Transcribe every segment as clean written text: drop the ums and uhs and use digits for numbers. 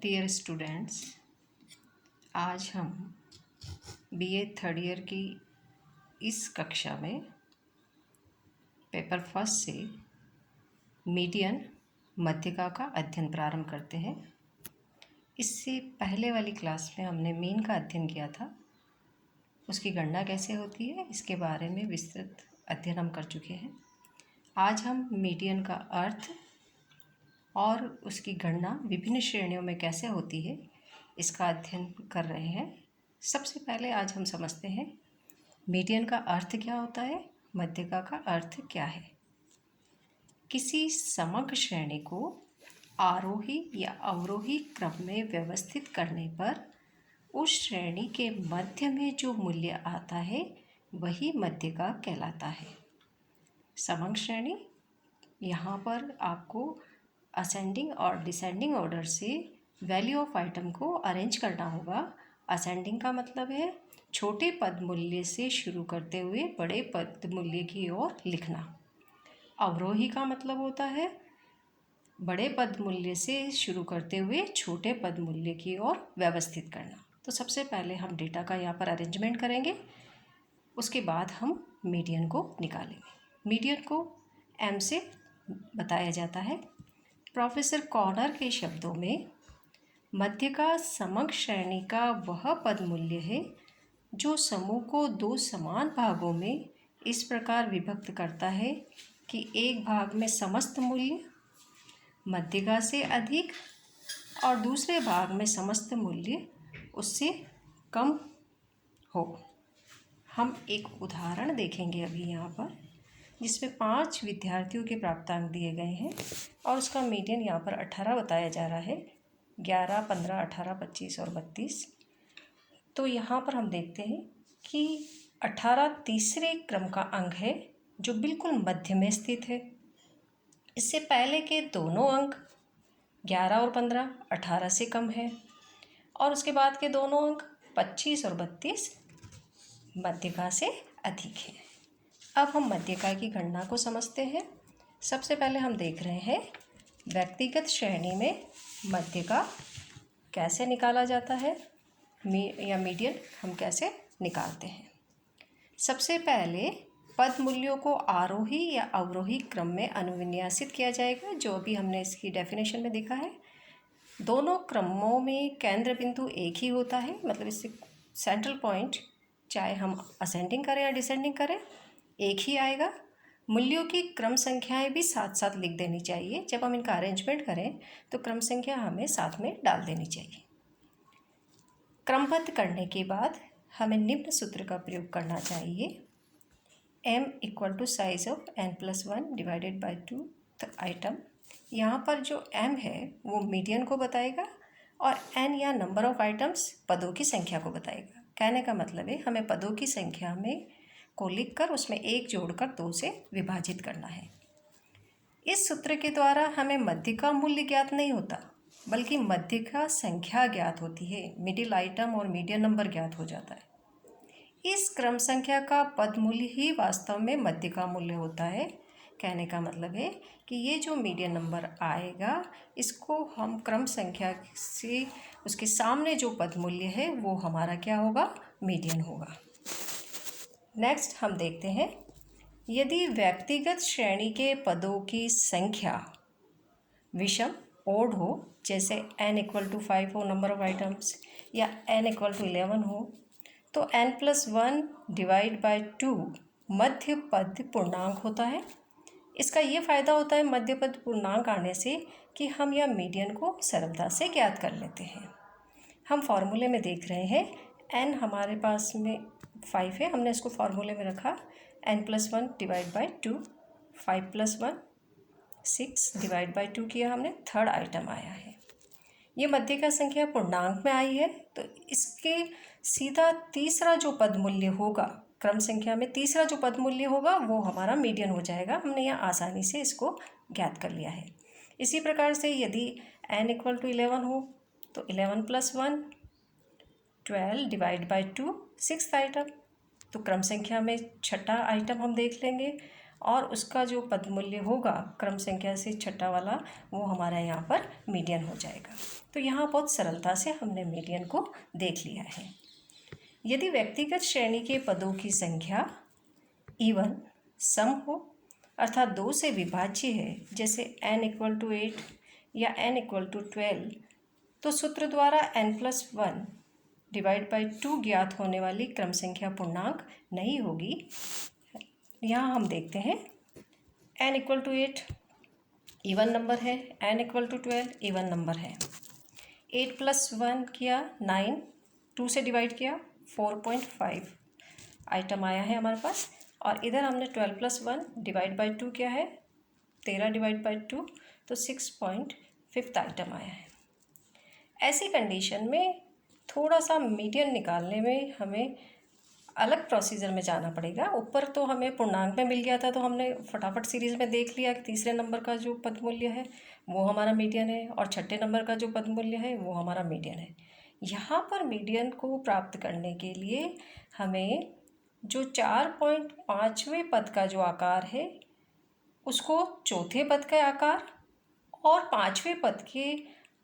Dear students, आज हम BA third year की इस कक्षा में पेपर फर्स्ट से मीडियन मध्यिका का अध्ययन प्रारंभ करते हैं। इससे पहले वाली क्लास में हमने मीन का अध्ययन किया था। उसकी गणना कैसे होती है इसके बारे में विस्तृत अध्ययन हम कर चुके हैं। आज हम मीडियन का अर्थ और उसकी गणना विभिन्न श्रेणियों में कैसे होती है इसका अध्ययन कर रहे हैं। सबसे पहले आज हम समझते हैं मीडियन का अर्थ क्या होता है, मध्यिका का अर्थ क्या है। किसी समग्र श्रेणी को आरोही या अवरोही क्रम में व्यवस्थित करने पर उस श्रेणी के मध्य में जो मूल्य आता है वही मध्यिका कहलाता है। समग्र श्रेणी, यहाँ पर आपको असेंडिंग और डिसेंडिंग ऑर्डर से वैल्यू ऑफ आइटम को अरेंज करना होगा। असेंडिंग का मतलब है छोटे पद मूल्य से शुरू करते हुए बड़े पद मूल्य की ओर लिखना। अवरोही का मतलब होता है बड़े पद मूल्य से शुरू करते हुए छोटे पद मूल्य की ओर व्यवस्थित करना। तो सबसे पहले हम डेटा का यहाँ पर अरेंजमेंट करेंगे, उसके बाद हम मीडियन को निकालेंगे। मीडियन को एम से बताया जाता है। प्रोफेसर कॉर्नर के शब्दों में मध्यिका समग्र श्रेणी का वह पद मूल्य है जो समूह को दो समान भागों में इस प्रकार विभक्त करता है कि एक भाग में समस्त मूल्य मध्यिका से अधिक और दूसरे भाग में समस्त मूल्य उससे कम हो। हम एक उदाहरण देखेंगे अभी यहाँ पर, जिसमें 5 विद्यार्थियों के प्राप्तांक दिए गए हैं और उसका मीडियन यहाँ पर 18 बताया जा रहा है। 11, 15, 18, 25 और 32। तो यहाँ पर हम देखते हैं कि 18 तीसरे क्रम का अंक है जो बिल्कुल मध्य में स्थित है। इससे पहले के दोनों अंक 11 और 15 18 से कम है और उसके बाद के दोनों अंक 25 और 32 मध्यिका से अधिक है। अब हम मध्यिका की गणना को समझते हैं। सबसे पहले हम देख रहे हैं व्यक्तिगत श्रेणी में मध्यिका कैसे निकाला जाता है या मीडियन हम कैसे निकालते हैं। सबसे पहले पद मूल्यों को आरोही या अवरोही क्रम में अनुविन्यासित किया जाएगा, जो अभी हमने इसकी डेफिनेशन में देखा है। दोनों क्रमों में केंद्र बिंदु एक ही होता है, मतलब इससे सेंट्रल पॉइंट चाहे हम असेंडिंग करें या डिसेंडिंग करें एक ही आएगा। मूल्यों की क्रम संख्याएं भी साथ साथ लिख देनी चाहिए। जब हम इनका अरेंजमेंट करें तो क्रम संख्या हमें साथ में डाल देनी चाहिए। क्रमबद्ध करने के बाद हमें निम्न सूत्र का प्रयोग करना चाहिए। m = size of n+1 divided by 2 the item. यहाँ पर जो m है वो मीडियन को बताएगा और n या नंबर ऑफ आइटम्स पदों की संख्या को बताएगा। कहने का मतलब है हमें पदों की संख्या में को लिखकर उसमें 1 जोड़कर 2 से विभाजित करना है। इस सूत्र के द्वारा हमें मध्यिका मूल्य ज्ञात नहीं होता, बल्कि मध्यिका संख्या ज्ञात होती है। मिडिल आइटम और मीडियन नंबर ज्ञात हो जाता है। इस क्रम संख्या का पद मूल्य ही वास्तव में मध्यिका मूल्य होता है। कहने का मतलब है कि ये जो मीडियन नंबर आएगा इसको हम क्रम संख्या से उसके सामने जो पद मूल्य है वो हमारा क्या होगा, मीडियन होगा। नेक्स्ट हम देखते हैं यदि व्यक्तिगत श्रेणी के पदों की संख्या विषम ओड हो, जैसे n = 5 हो नंबर ऑफ आइटम्स या n = 11 हो, तो n+1 डिवाइड बाय 2 मध्य पद पूर्णांक होता है। इसका ये फ़ायदा होता है मध्य पद पूर्णांक आने से कि हम यह मीडियन को सरलता से ज्ञात कर लेते हैं। हम फॉर्मूले में देख रहे हैं n हमारे पास में 5 है, हमने इसको फॉर्मूले में रखा n+1 divide by 2, 5 + 1 6 divide by 2 किया हमने, थर्ड आइटम आया है। ये मध्यिका संख्या पूर्णांक में आई है तो इसके सीधा तीसरा जो पद मूल्य होगा, क्रम संख्या में तीसरा जो पद मूल्य होगा वो हमारा मीडियन हो जाएगा। हमने यहाँ आसानी से इसको ज्ञात कर लिया है। इसी प्रकार से यदि n = 11 हो तो 11 + 1 12 डिवाइड बाय 2 सिक्स्थ आइटम, तो क्रम संख्या में छठा आइटम हम देख लेंगे और उसका जो पदमूल्य होगा क्रम संख्या से छठा वाला, वो हमारा यहाँ पर मीडियन हो जाएगा। तो यहाँ बहुत सरलता से हमने मीडियन को देख लिया है। यदि व्यक्तिगत श्रेणी के पदों की संख्या इवन सम हो अर्थात 2 से विभाज्य है, जैसे n = 8 या n = 12, तो सूत्र द्वारा n+1 / 2 ज्ञात होने वाली क्रम संख्या पूर्णांक नहीं होगी। यहाँ हम देखते हैं n = 8 इवन नंबर है, n = 12 इवन नंबर है। 8 + 1 किया 9, 2 से डिवाइड किया 4.5 आइटम आया है हमारे पास। और इधर हमने 12 + 1 / 2 किया है 13 / 2, तो 6.5 आइटम आया है। ऐसी कंडीशन में थोड़ा सा मीडियन निकालने में हमें अलग प्रोसीजर में जाना पड़ेगा। ऊपर तो हमें पूर्णांक में मिल गया था, तो हमने फटाफट सीरीज़ में देख लिया कि तीसरे नंबर का जो पदमूल्य है वो हमारा मीडियन है और छठे नंबर का जो पदमूल्य है वो हमारा मीडियन है। यहाँ पर मीडियन को प्राप्त करने के लिए हमें जो 4.5वें पद का जो आकार है उसको चौथे पद का आकार और 5वें पद के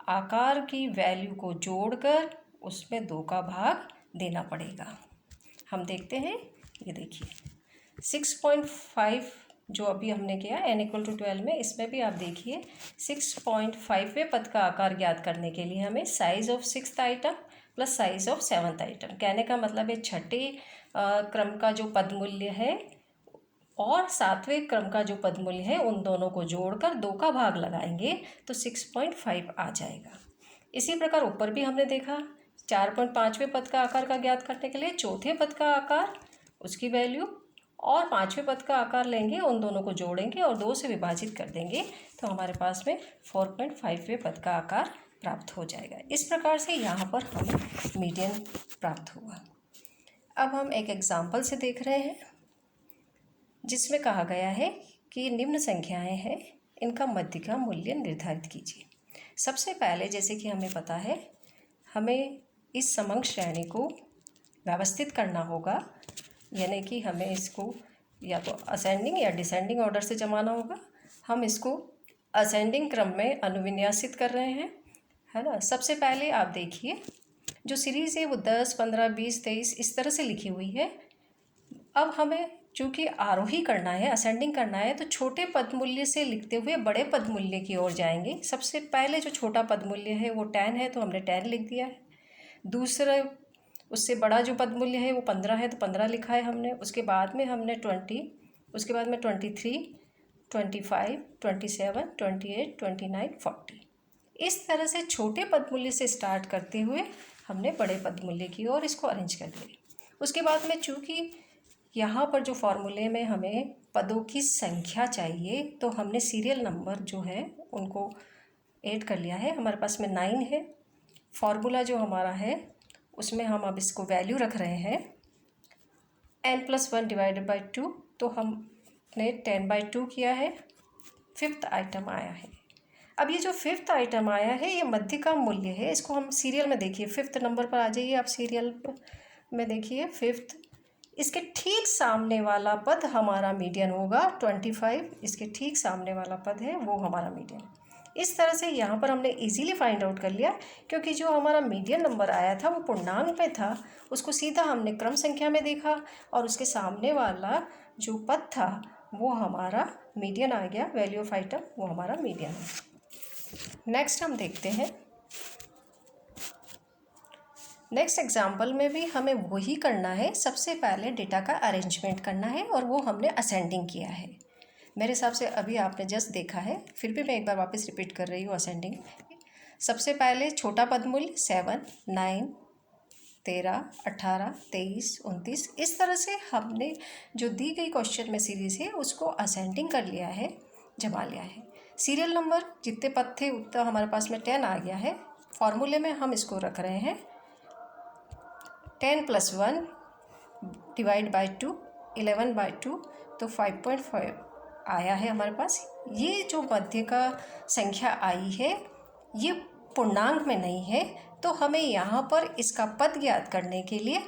आकार की वैल्यू को जोड़कर उसमें 2 का भाग देना पड़ेगा। हम देखते हैं, ये देखिए 6.5 जो अभी हमने किया n = 12 में, इसमें भी आप देखिए 6.5वें पद का आकार ज्ञात करने के लिए हमें size of 6th item plus size of 7th item, कहने का मतलब है छठे क्रम का जो पदमूल्य है और 7वें क्रम का जो पदमूल्य है उन दोनों को जोड़कर 2 का भाग लगाएंगे तो 6.5 आ जाएगा। इसी प्रकार ऊपर भी हमने देखा 4.5वें पद का आकार का ज्ञात करने के लिए चौथे पद का आकार, उसकी वैल्यू और 5वें पद का आकार लेंगे, उन दोनों को जोड़ेंगे और 2 से विभाजित कर देंगे, तो हमारे पास में 4.5वें पद का आकार प्राप्त हो जाएगा। इस प्रकार से यहाँ पर हमें मीडियन प्राप्त हुआ। अब हम एक एग्जाम्पल से देख रहे हैं जिसमें कहा गया है कि निम्न संख्याएं हैं, इनका मध्य का मूल्य निर्धारित कीजिए। सबसे पहले जैसे कि हमें पता है, हमें इस समंग श्रेणी को व्यवस्थित करना होगा, यानी कि हमें इसको या तो असेंडिंग या डिसेंडिंग ऑर्डर से जमाना होगा। हम इसको असेंडिंग क्रम में अनुविन्यासित कर रहे हैं, है ना। सबसे पहले आप देखिए जो सीरीज़ है वो 10, 15, 20, 23 इस तरह से लिखी हुई है। अब हमें चूँकि आरोही करना है, असेंडिंग करना है, तो छोटे पदमूल्य से लिखते हुए बड़े पदमूल्य की ओर जाएंगे। सबसे पहले जो छोटा पदमूल्य है वो 10 है, तो हमने 10 लिख दिया है। दूसरा उससे बड़ा जो पदमूल्य है वो 15 है, तो 15 लिखा है हमने। उसके बाद में हमने 20, उसके बाद में 23, 25, 27, 28, 29, 40 इस तरह से छोटे पदमूल्य से स्टार्ट करते हुए हमने बड़े पदमूल्य की ओर इसको अरेंज कर दिया। उसके बाद में चूँकि यहाँ पर जो फॉर्मूले में हमें पदों की संख्या चाहिए, तो हमने सीरियल नंबर जो है उनको ऐड कर लिया है। हमारे पास में 9 है। फॉर्मूला जो हमारा है उसमें हम अब इसको वैल्यू रख रहे हैं n+1 / 2, तो हमने 10/2 किया है। 5th आइटम आया है। अब ये जो 5th आइटम आया है ये मध्य का मूल्य है। इसको हम सीरियल में देखिए 5th नंबर पर आ जाइए आप। सीरियल में देखिए 5th, इसके ठीक सामने वाला पद हमारा मीडियन होगा 25। इसके ठीक सामने वाला पद है वो हमारा मीडियन। इस तरह से यहाँ पर हमने इजीली फाइंड आउट कर लिया, क्योंकि जो हमारा मीडियन नंबर आया था वो पूर्णांक में था, उसको सीधा हमने क्रम संख्या में देखा और उसके सामने वाला जो पद था वो हमारा मीडियन आ गया। वैल्यू ऑफ आइटम वो हमारा मीडियन है। नेक्स्ट हम देखते हैं, नेक्स्ट एग्जाम्पल में भी हमें वही करना है। सबसे पहले डेटा का अरेंजमेंट करना है और वो हमने असेंडिंग किया है। मेरे हिसाब से अभी आपने जस्ट देखा है, फिर भी मैं एक बार वापस रिपीट कर रही हूँ असेंडिंग। सबसे पहले छोटा पदमूल्य 7, 9, 13, 18, 23, 29 इस तरह से हमने जो दी गई क्वेश्चन में सीरीज़ है उसको असेंडिंग कर लिया है, जमा लिया है। सीरियल नंबर जितने पद थे उतना हमारे पास में 10 आ गया है। फॉर्मूले में हम इसको रख रहे हैं 10+1 / 2, 11/2, तो 5.5 आया है हमारे पास। ये जो मध्य का संख्या आई है ये पूर्णांक में नहीं है, तो हमें यहाँ पर इसका पद ज्ञात करने के लिए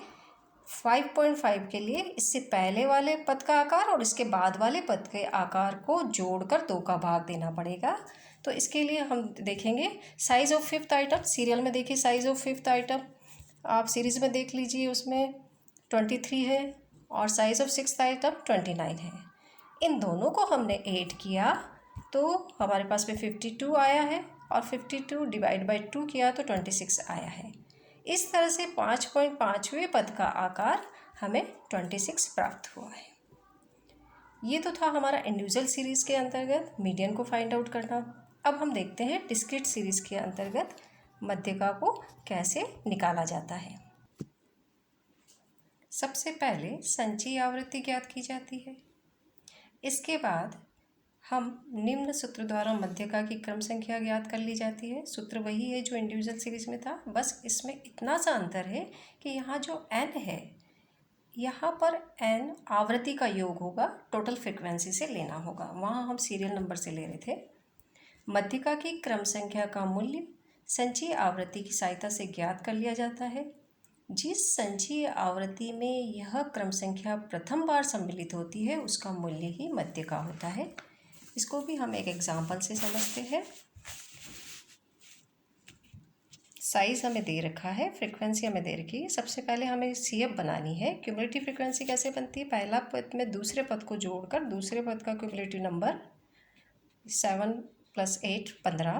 5.5 के लिए इससे पहले वाले पद का आकार और इसके बाद वाले पद के आकार को जोड़कर 2 का भाग देना पड़ेगा। तो इसके लिए हम देखेंगे size of fifth item. Serial में देखिए साइज़ ऑफ फिफ्थ आइटम, आप सीरीज़ में देख लीजिए, उसमें 23 है और साइज़ ऑफ सिक्स्थ आइटम 29 है। इन दोनों को हमने ऐड किया तो हमारे पास में 52 आया है और 52 डिवाइड बाई 2 किया तो 26 आया है। इस तरह से 5.5वें पद का आकार हमें 26 प्राप्त हुआ है। ये तो था हमारा इंडिविजुअल सीरीज़ के अंतर्गत मीडियन को फाइंड आउट करना। अब हम देखते हैं डिस्क्रीट सीरीज़ के अंतर्गत मध्यका को कैसे निकाला जाता है। सबसे पहले संचयी आवृत्ति ज्ञात की जाती है। इसके बाद हम निम्न सूत्र द्वारा मध्यका की क्रम संख्या ज्ञात कर ली जाती है। सूत्र वही है जो इंडिविजुअल सीरीज़ में था, बस इसमें इतना सा अंतर है कि यहाँ जो n है, यहाँ पर n आवृत्ति का योग होगा, टोटल फ्रिक्वेंसी से लेना होगा, वहाँ हम सीरियल नंबर से ले रहे थे। मध्यका की क्रम संख्या का मूल्य संचयी आवृत्ति की सहायता से ज्ञात कर लिया जाता है। जिस संचयी आवृत्ति में यह क्रम संख्या प्रथम बार सम्मिलित होती है उसका मूल्य ही मध्यका होता है। इसको भी हम एक एग्जाम्पल से समझते हैं। साइज़ हमें दे रखा है, फ्रीक्वेंसी हमें दे रखी है। सबसे पहले हमें CF बनानी है। क्यूमुलेटिव फ्रीक्वेंसी कैसे बनती है? पहला पद में दूसरे पद को जोड़कर दूसरे पद का क्यूमुलेटिव नंबर 7 + 8 15,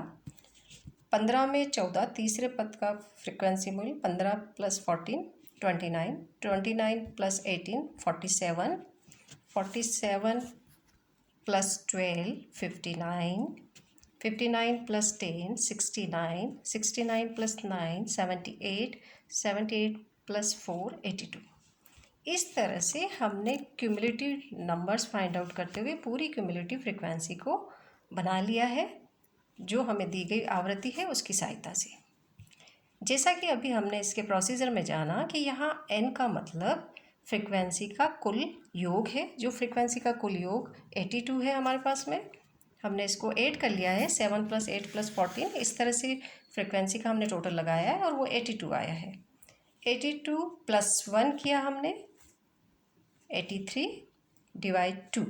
15 में 14, तीसरे पद का फ्रीक्वेंसी मूल्य 15 + 14 29, 29 + 18 47, 47 + 12 59, 59 + 10 69, 69 + 9 78, 78 + 4 82। इस तरह से हमने क्यूमुलेटिव नंबर्स फाइंड आउट करते हुए पूरी क्यूमुलेटिव फ्रीक्वेंसी को बना लिया है, जो हमें दी गई आवृत्ति है उसकी सहायता से। जैसा कि अभी हमने इसके प्रोसीजर में जाना कि यहाँ n का मतलब फ्रीक्वेंसी का कुल योग है, जो फ्रीक्वेंसी का कुल योग 82 है हमारे पास में। हमने इसको ऐड कर लिया है 7 + 8 + 14, इस तरह से फ्रीक्वेंसी का हमने टोटल लगाया है और वो 82 आया है। 82 + 1 किया हमने 83 डिवाइड 2,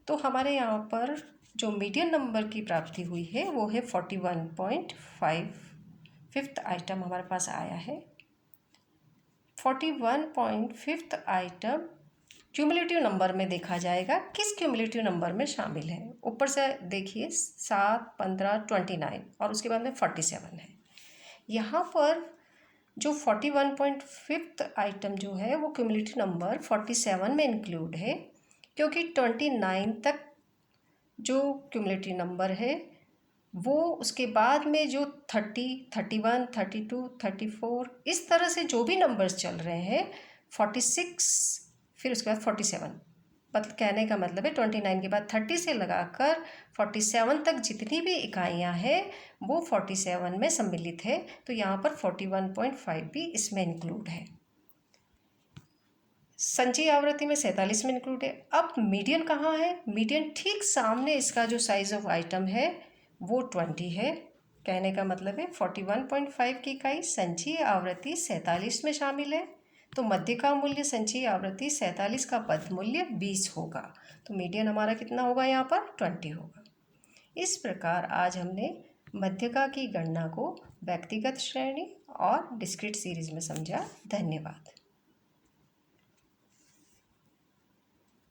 तो हमारे यहाँ पर जो मीडियन नंबर की प्राप्ति हुई है वो है 41.5। फिफ्थ आइटम हमारे पास आया है। 41.5 आइटम क्यूमुलेटिव नंबर में देखा जाएगा, किस क्यूमुलेटिव नंबर में शामिल है। ऊपर से देखिए 7, 15, 29 और उसके बाद में 47 है। यहाँ पर जो 41.5 आइटम जो है वो क्यूमुलेटिव नंबर 47 में इंक्लूड है, क्योंकि 29 तक जो क्यूमुलेटिव नंबर है वो उसके बाद में जो 30, 31, 32, 34 इस तरह से जो भी नंबर्स चल रहे हैं 46, फिर उसके बाद 47, मतलब कहने का मतलब है 29 के बाद 30 से लगाकर 47 तक जितनी भी इकाइयाँ हैं वो 47 में सम्मिलित है। तो यहाँ पर 41.5 भी इसमें इंक्लूड है। संचयी आवृत्ति में 47 में इंक्लूड है। अब मीडियन कहाँ है? मीडियन ठीक सामने इसका जो साइज ऑफ आइटम है वो 20 है। कहने का मतलब है 41.5 की इकाई संचयी आवृत्ति 47 में शामिल है, तो मध्य का मूल्य संचयी आवृत्ति 47 का पद मूल्य 20 होगा। तो मीडियन हमारा कितना होगा? यहाँ पर 20 होगा। इस प्रकार आज हमने मध्यका की गणना को व्यक्तिगत श्रेणी और डिस्क्रीट सीरीज में समझा। धन्यवाद।